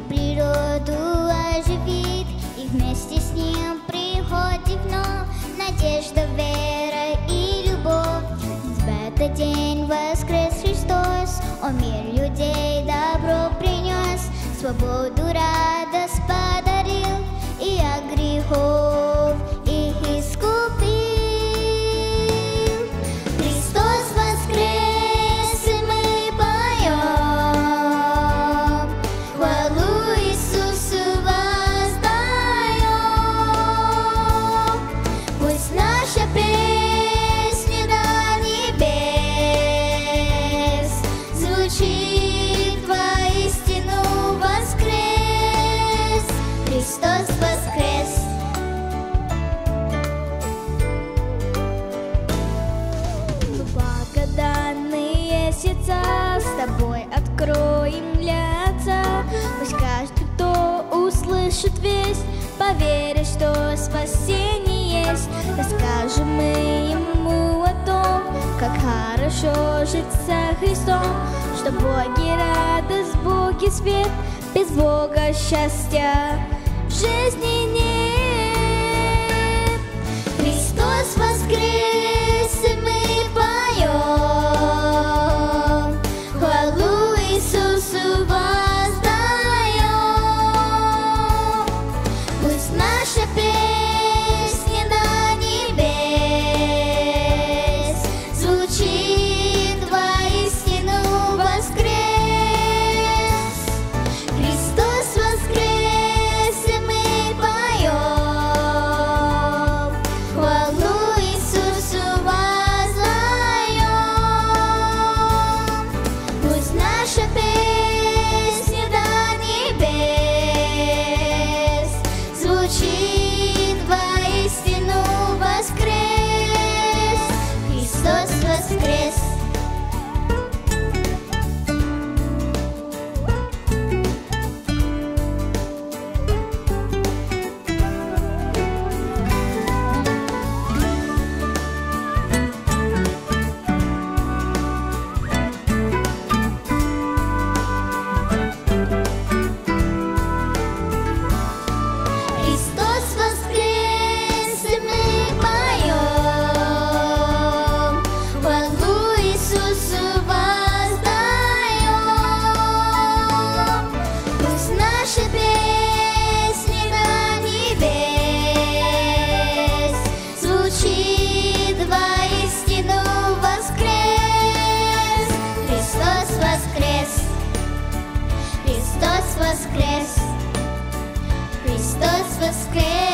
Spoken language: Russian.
природу оживит, и вместе с ним приходит вновь надежда, вера и любовь. В этот день воскрес Христос, он мир людей добро принес, свободу, радость подарил, и от грехов их искупил. Христос воскрес, и мы поем хвалу Иисусу воздаем. Пусть наша песня до небес звучит воистину воскрес. Христос воскрес. Благоданные сердца с тобой откроем для Отца. Пусть каждый, кто услышит весть, поверит, что спасение есть. Расскажем мы ему о том, как хорошо жить со Христом, что в Боге радость, в Боге свет, без Бога счастья в жизни нет. Христос воскрес, и мы поем хвалу Иисусу воздаем. Пусть наша песня до небес звучит воистину воскрес. Христос воскрес, и мы поем хвалу Иисусу воздаем. Пусть наша песня до небес звучит воистину воскрес. Христос воскрес. Христос воскрес, и мы поем хвалу Иисусу воздаем. Пусть наша песня до небес звучит воистину воскрес. Христос воскрес. Христос воскрес. Христос воскрес.